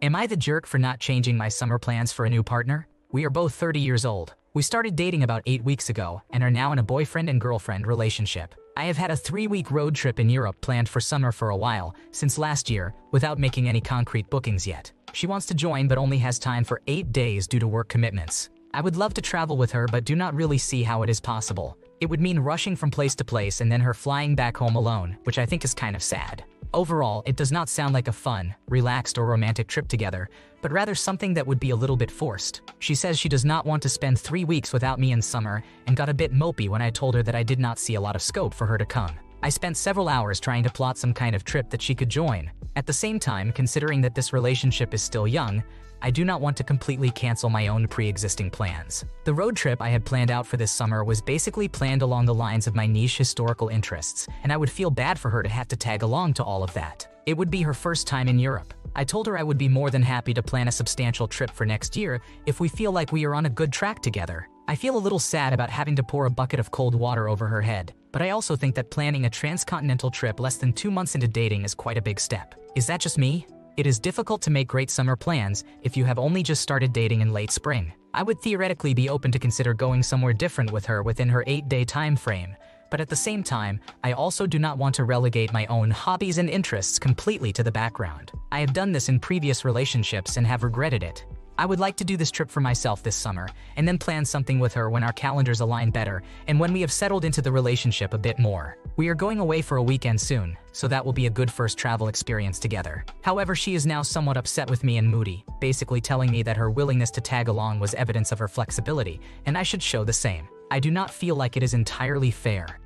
Am I the jerk for not changing my summer plans for a new partner? We are both 30 years old. We started dating about 8 weeks ago and are now in a boyfriend and girlfriend relationship. I have had a 3-week road trip in Europe planned for summer for a while, since last year, without making any concrete bookings yet. She wants to join but only has time for 8 days due to work commitments. I would love to travel with her but do not really see how it is possible. It would mean rushing from place to place and then her flying back home alone, which I think is kind of sad. Overall, it does not sound like a fun, relaxed or romantic trip together, but rather something that would be a little bit forced. She says she does not want to spend 3 weeks without me in summer and got a bit mopey when I told her that I did not see a lot of scope for her to come. I spent several hours trying to plot some kind of trip that she could join. At the same time, considering that this relationship is still young, I do not want to completely cancel my own pre-existing plans. The road trip I had planned out for this summer was basically planned along the lines of my niche historical interests, and I would feel bad for her to have to tag along to all of that. It would be her first time in Europe. I told her I would be more than happy to plan a substantial trip for next year if we feel like we are on a good track together. I feel a little sad about having to pour a bucket of cold water over her head, but I also think that planning a transcontinental trip less than 2 months into dating is quite a big step. Is that just me? It is difficult to make great summer plans if you have only just started dating in late spring. I would theoretically be open to consider going somewhere different with her within her 8-day time frame, but at the same time, I also do not want to relegate my own hobbies and interests completely to the background. I have done this in previous relationships and have regretted it. I would like to do this trip for myself this summer, and then plan something with her when our calendars align better and when we have settled into the relationship a bit more. We are going away for a weekend soon, so that will be a good first travel experience together. However, she is now somewhat upset with me and moody, basically telling me that her willingness to tag along was evidence of her flexibility, and I should show the same. I do not feel like it is entirely fair.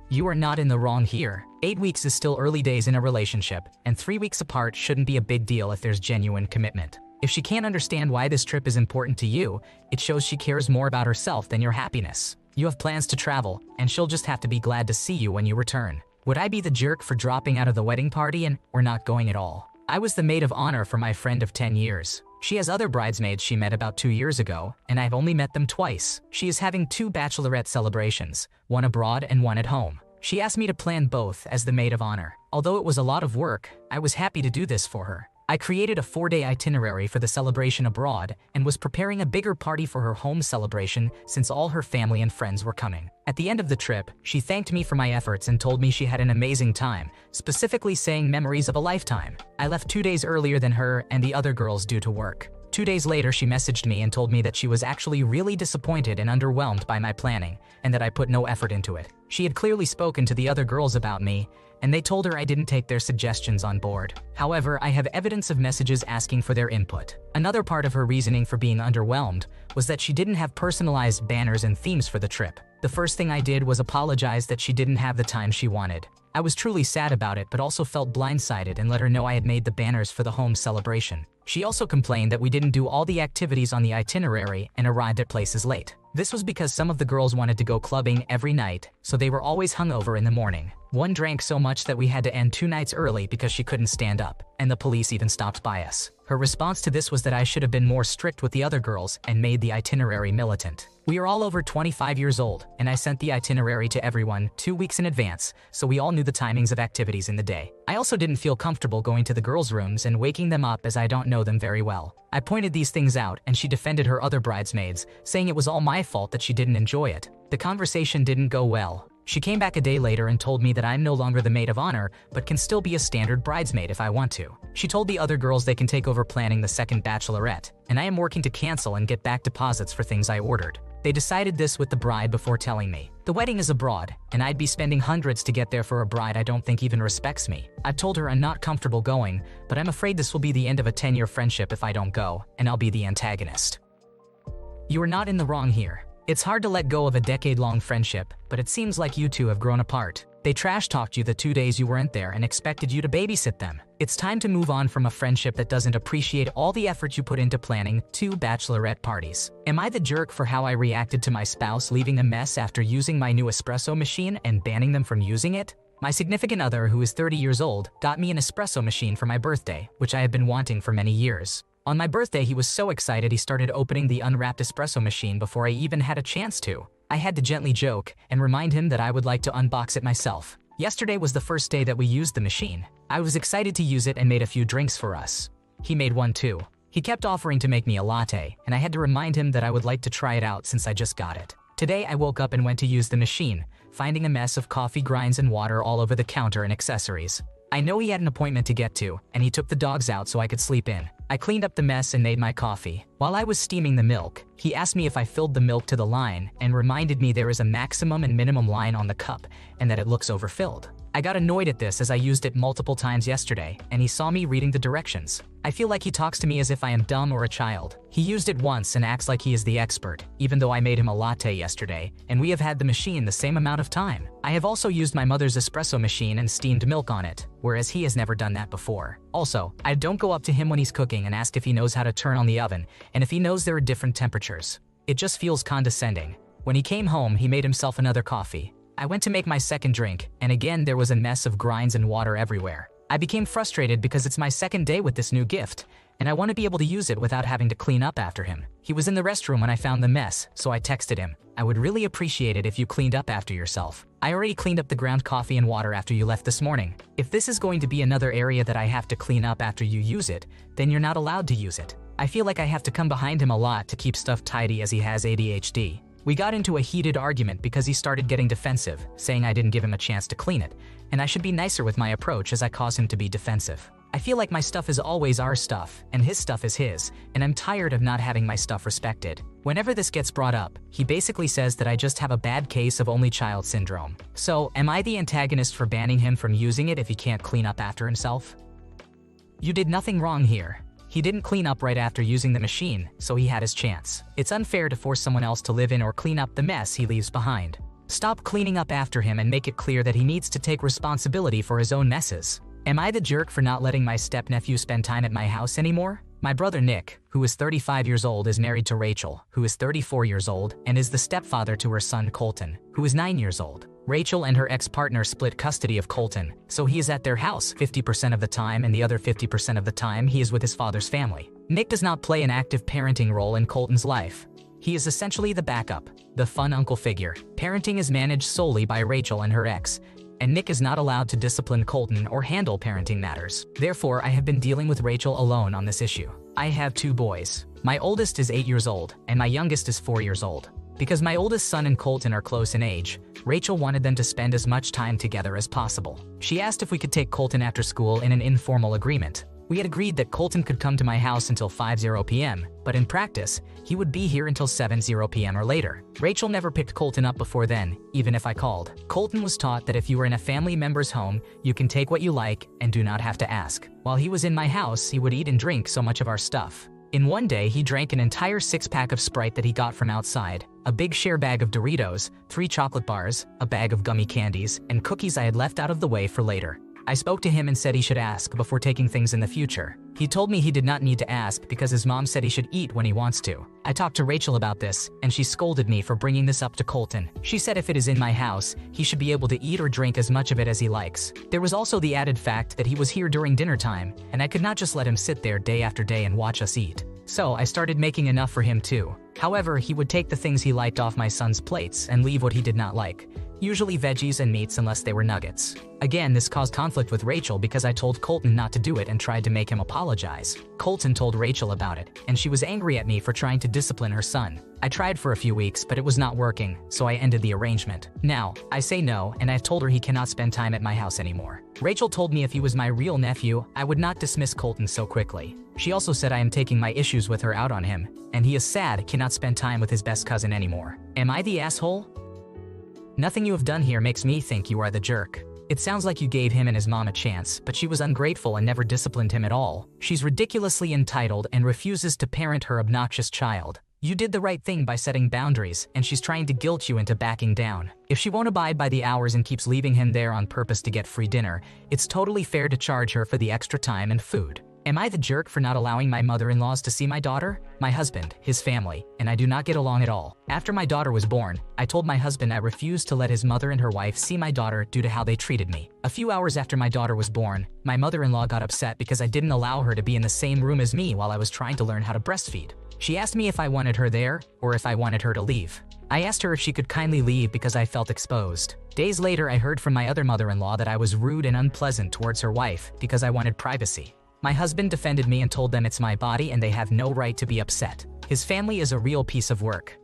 You are not in the wrong here. 8 weeks is still early days in a relationship, and 3 weeks apart shouldn't be a big deal if there's genuine commitment. If she can't understand why this trip is important to you, it shows she cares more about herself than your happiness. You have plans to travel, and she'll just have to be glad to see you when you return. Would I be the jerk for dropping out of the wedding party or not going at all? I was the maid of honor for my friend of 10 years. She has other bridesmaids she met about 2 years ago, and I've only met them twice. She is having 2 bachelorette celebrations, one abroad and one at home. She asked me to plan both as the maid of honor. Although it was a lot of work, I was happy to do this for her. I created a 4-day itinerary for the celebration abroad and was preparing a bigger party for her home celebration since all her family and friends were coming. At the end of the trip, she thanked me for my efforts and told me she had an amazing time, specifically saying memories of a lifetime. I left 2 days earlier than her and the other girls due to work. 2 days later, she messaged me and told me that she was actually really disappointed and underwhelmed by my planning, and that I put no effort into it. She had clearly spoken to the other girls about me, and they told her I didn't take their suggestions on board. However, I have evidence of messages asking for their input. Another part of her reasoning for being underwhelmed was that she didn't have personalized banners and themes for the trip. The first thing I did was apologize that she didn't have the time she wanted. I was truly sad about it, but also felt blindsided and let her know I had made the banners for the home celebration. She also complained that we didn't do all the activities on the itinerary and arrived at places late. This was because some of the girls wanted to go clubbing every night, so they were always hungover in the morning. One drank so much that we had to end 2 nights early because she couldn't stand up, and the police even stopped by us. Her response to this was that I should have been more strict with the other girls and made the itinerary militant. We are all over 25 years old, and I sent the itinerary to everyone 2 weeks in advance, so we all knew the timings of activities in the day. I also didn't feel comfortable going to the girls' rooms and waking them up as I don't know them very well. I pointed these things out, and she defended her other bridesmaids, saying it was all my fault that she didn't enjoy it. The conversation didn't go well. She came back a day later and told me that I'm no longer the maid of honor, but can still be a standard bridesmaid if I want to. She told the other girls they can take over planning the second bachelorette, and I am working to cancel and get back deposits for things I ordered. They decided this with the bride before telling me. The wedding is abroad, and I'd be spending hundreds to get there for a bride I don't think even respects me. I've told her I'm not comfortable going, but I'm afraid this will be the end of a 10-year friendship if I don't go, and I'll be the antagonist. You are not in the wrong here. It's hard to let go of a decade-long friendship, but it seems like you two have grown apart. They trash-talked you the 2 days you weren't there and expected you to babysit them. It's time to move on from a friendship that doesn't appreciate all the effort you put into planning 2 bachelorette parties. Am I the jerk for how I reacted to my spouse leaving a mess after using my new espresso machine and banning them from using it? My significant other, who is 30 years old, got me an espresso machine for my birthday, which I have been wanting for many years. On my birthday, he was so excited he started opening the unwrapped espresso machine before I even had a chance to. I had to gently joke and remind him that I would like to unbox it myself. Yesterday was the first day that we used the machine. I was excited to use it and made a few drinks for us. He made one too. He kept offering to make me a latte, and I had to remind him that I would like to try it out since I just got it. Today I woke up and went to use the machine, finding a mess of coffee grinds and water all over the counter and accessories. I know he had an appointment to get to, and he took the dogs out so I could sleep in. I cleaned up the mess and made my coffee. While I was steaming the milk, he asked me if I filled the milk to the line and reminded me there is a maximum and minimum line on the cup and that it looks overfilled. I got annoyed at this as I used it multiple times yesterday, and he saw me reading the directions. I feel like he talks to me as if I am dumb or a child. He used it once and acts like he is the expert, even though I made him a latte yesterday, and we have had the machine the same amount of time. I have also used my mother's espresso machine and steamed milk on it, whereas he has never done that before. Also, I don't go up to him when he's cooking and ask if he knows how to turn on the oven and if he knows there are different temperatures. It just feels condescending. When he came home, he made himself another coffee. I went to make my second drink, and again there was a mess of grinds and water everywhere. I became frustrated because it's my second day with this new gift, and I want to be able to use it without having to clean up after him. He was in the restroom when I found the mess, so I texted him. I would really appreciate it if you cleaned up after yourself. I already cleaned up the ground coffee and water after you left this morning. If this is going to be another area that I have to clean up after you use it, then you're not allowed to use it. I feel like I have to come behind him a lot to keep stuff tidy as he has ADHD. We got into a heated argument because he started getting defensive, saying I didn't give him a chance to clean it, and I should be nicer with my approach as I cause him to be defensive. I feel like my stuff is always our stuff, and his stuff is his, and I'm tired of not having my stuff respected. Whenever this gets brought up, he basically says that I just have a bad case of only child syndrome. So, am I the antagonist for banning him from using it if he can't clean up after himself? You did nothing wrong here. He didn't clean up right after using the machine, so he had his chance. It's unfair to force someone else to live in or clean up the mess he leaves behind. Stop cleaning up after him and make it clear that he needs to take responsibility for his own messes. Am I the jerk for not letting my step-nephew spend time at my house anymore? My brother Nick, who is 35 years old, is married to Rachel, who is 34 years old, and is the stepfather to her son Colton, who is 9 years old. Rachel and her ex-partner split custody of Colton, so he is at their house 50% of the time, and the other 50% of the time he is with his father's family. Nick does not play an active parenting role in Colton's life. He is essentially the backup, the fun uncle figure. Parenting is managed solely by Rachel and her ex, and Nick is not allowed to discipline Colton or handle parenting matters. Therefore, I have been dealing with Rachel alone on this issue. I have 2 boys. My oldest is 8 years old, and my youngest is 4 years old. Because my oldest son and Colton are close in age, Rachel wanted them to spend as much time together as possible. She asked if we could take Colton after school in an informal agreement. We had agreed that Colton could come to my house until 5:00 p.m., but in practice, he would be here until 7:00 p.m. or later. Rachel never picked Colton up before then, even if I called. Colton was taught that if you were in a family member's home, you can take what you like and do not have to ask. While he was in my house, he would eat and drink so much of our stuff. In one day, he drank an entire 6-pack of Sprite that he got from outside, a big share bag of Doritos, 3 chocolate bars, a bag of gummy candies, and cookies I had left out of the way for later. I spoke to him and said he should ask before taking things in the future. He told me he did not need to ask because his mom said he should eat when he wants to. I talked to Rachel about this, and she scolded me for bringing this up to Colton. She said if it is in my house, he should be able to eat or drink as much of it as he likes. There was also the added fact that he was here during dinner time, and I could not just let him sit there day after day and watch us eat. So I started making enough for him too. However, he would take the things he liked off my son's plates and leave what he did not like. Usually veggies and meats unless they were nuggets. Again, this caused conflict with Rachel because I told Colton not to do it and tried to make him apologize. Colton told Rachel about it, and she was angry at me for trying to discipline her son. I tried for a few weeks, but it was not working, so I ended the arrangement. Now, I say no, and I've told her he cannot spend time at my house anymore. Rachel told me if he was my real nephew, I would not dismiss Colton so quickly. She also said I am taking my issues with her out on him, and he is sad cannot spend time with his best cousin anymore. Am I the asshole? Nothing you have done here makes me think you are the jerk. It sounds like you gave him and his mom a chance, but she was ungrateful and never disciplined him at all. She's ridiculously entitled and refuses to parent her obnoxious child. You did the right thing by setting boundaries, and she's trying to guilt you into backing down. If she won't abide by the hours and keeps leaving him there on purpose to get free dinner, it's totally fair to charge her for the extra time and food. Am I the jerk for not allowing my mother-in-laws to see my daughter, my husband, his family, and I do not get along at all? After my daughter was born, I told my husband I refused to let his mother and her wife see my daughter due to how they treated me. A few hours after my daughter was born, my mother-in-law got upset because I didn't allow her to be in the same room as me while I was trying to learn how to breastfeed. She asked me if I wanted her there or if I wanted her to leave. I asked her if she could kindly leave because I felt exposed. Days later, I heard from my other mother-in-law that I was rude and unpleasant towards her wife because I wanted privacy. My husband defended me and told them it's my body and they have no right to be upset. His family is a real piece of work.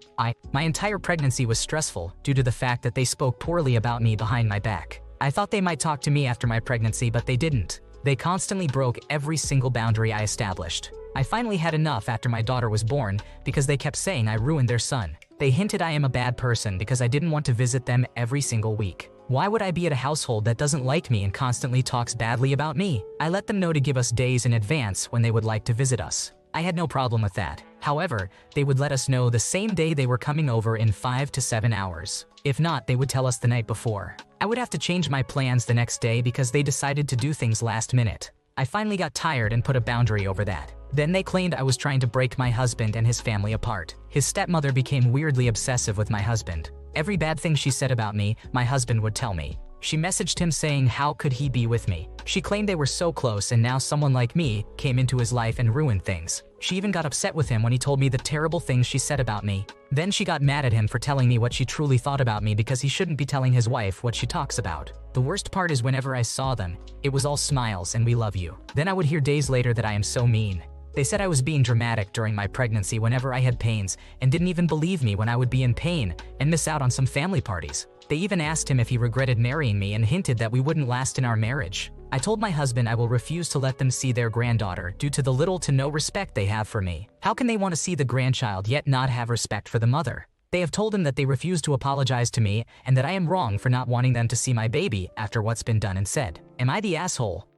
My entire pregnancy was stressful due to the fact that they spoke poorly about me behind my back. I thought they might talk to me after my pregnancy, but they didn't. They constantly broke every single boundary I established. I finally had enough after my daughter was born because they kept saying I ruined their son. They hinted I am a bad person because I didn't want to visit them every single week. Why would I be at a household that doesn't like me and constantly talks badly about me? I let them know to give us days in advance when they would like to visit us. I had no problem with that. However, they would let us know the same day they were coming over in 5 to 7 hours. If not, they would tell us the night before. I would have to change my plans the next day because they decided to do things last minute. I finally got tired and put a boundary over that. Then they claimed I was trying to break my husband and his family apart. His stepmother became weirdly obsessive with my husband. Every bad thing she said about me, my husband would tell me. She messaged him saying how could he be with me. She claimed they were so close and now someone like me came into his life and ruined things. She even got upset with him when he told me the terrible things she said about me. Then she got mad at him for telling me what she truly thought about me because he shouldn't be telling his wife what she talks about. The worst part is whenever I saw them, it was all smiles and we love you. Then I would hear days later that I am so mean. They said I was being dramatic during my pregnancy whenever I had pains and didn't even believe me when I would be in pain and miss out on some family parties. They even asked him if he regretted marrying me and hinted that we wouldn't last in our marriage. I told my husband I will refuse to let them see their granddaughter due to the little to no respect they have for me. How can they want to see the grandchild yet not have respect for the mother? They have told him that they refuse to apologize to me and that I am wrong for not wanting them to see my baby after what's been done and said. Am I the asshole?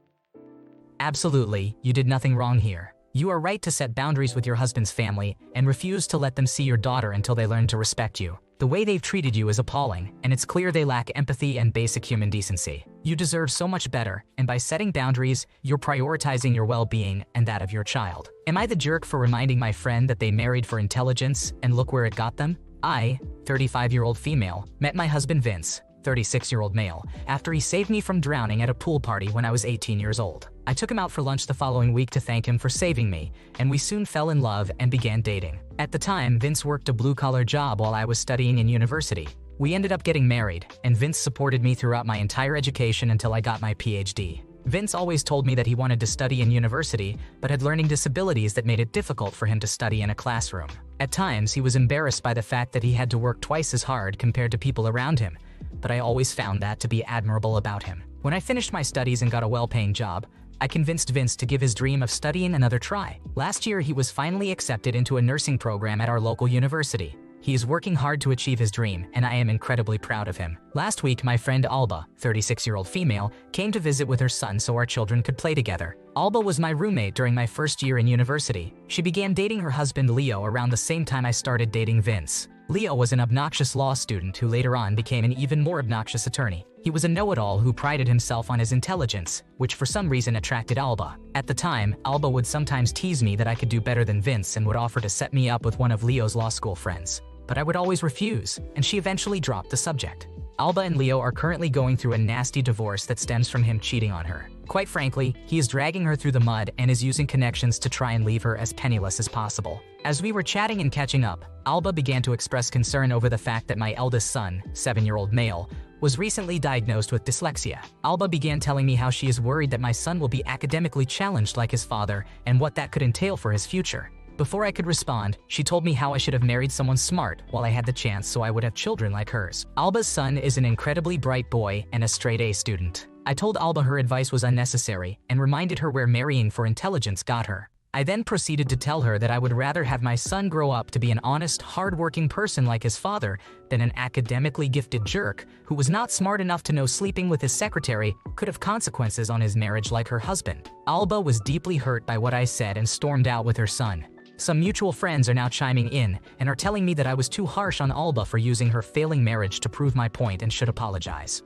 Absolutely, you did nothing wrong here. You are right to set boundaries with your husband's family and refuse to let them see your daughter until they learn to respect you. The way they've treated you is appalling, and it's clear they lack empathy and basic human decency. You deserve so much better, and by setting boundaries, you're prioritizing your well-being and that of your child. Am I the jerk for reminding my friend that they married for intelligence and look where it got them? I, 35-year-old female, met my husband Vince, 36-year-old male, after he saved me from drowning at a pool party when I was 18 years old. I took him out for lunch the following week to thank him for saving me, and we soon fell in love and began dating. At the time, Vince worked a blue-collar job while I was studying in university. We ended up getting married, and Vince supported me throughout my entire education until I got my PhD. Vince always told me that he wanted to study in university, but had learning disabilities that made it difficult for him to study in a classroom. At times, he was embarrassed by the fact that he had to work twice as hard compared to people around him, but I always found that to be admirable about him. When I finished my studies and got a well-paying job, I convinced Vince to give his dream of studying another try. Last year, he was finally accepted into a nursing program at our local university. He is working hard to achieve his dream, and I am incredibly proud of him. Last week, my friend Alba, 36-year-old female, came to visit with her son so our children could play together. Alba was my roommate during my first year in university. She began dating her husband Leo around the same time I started dating Vince. Leo was an obnoxious law student who later on became an even more obnoxious attorney. He was a know-it-all who prided himself on his intelligence, which for some reason attracted Alba. At the time, Alba would sometimes tease me that I could do better than Vince and would offer to set me up with one of Leo's law school friends. But I would always refuse, and she eventually dropped the subject. Alba and Leo are currently going through a nasty divorce that stems from him cheating on her. Quite frankly, he is dragging her through the mud and is using connections to try and leave her as penniless as possible. As we were chatting and catching up, Alba began to express concern over the fact that my eldest son, 7-year-old male, was recently diagnosed with dyslexia. Alba began telling me how she is worried that my son will be academically challenged like his father and what that could entail for his future. Before I could respond, she told me how I should have married someone smart while I had the chance so I would have children like hers. Alba's son is an incredibly bright boy and a straight-A student. I told Alba her advice was unnecessary and reminded her where marrying for intelligence got her. I then proceeded to tell her that I would rather have my son grow up to be an honest, hard-working person like his father than an academically gifted jerk who was not smart enough to know sleeping with his secretary could have consequences on his marriage like her husband. Alba was deeply hurt by what I said and stormed out with her son. Some mutual friends are now chiming in and are telling me that I was too harsh on Alba for using her failing marriage to prove my point and should apologize.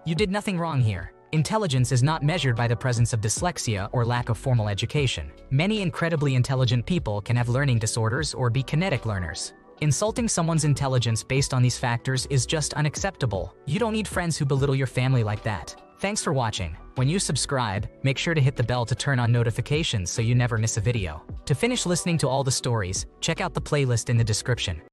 You did nothing wrong here. Intelligence is not measured by the presence of dyslexia or lack of formal education. Many incredibly intelligent people can have learning disorders or be kinetic learners. Insulting someone's intelligence based on these factors is just unacceptable. You don't need friends who belittle your family like that. Thanks for watching. When you subscribe, make sure to hit the bell to turn on notifications so you never miss a video. To finish listening to all the stories, check out the playlist in the description.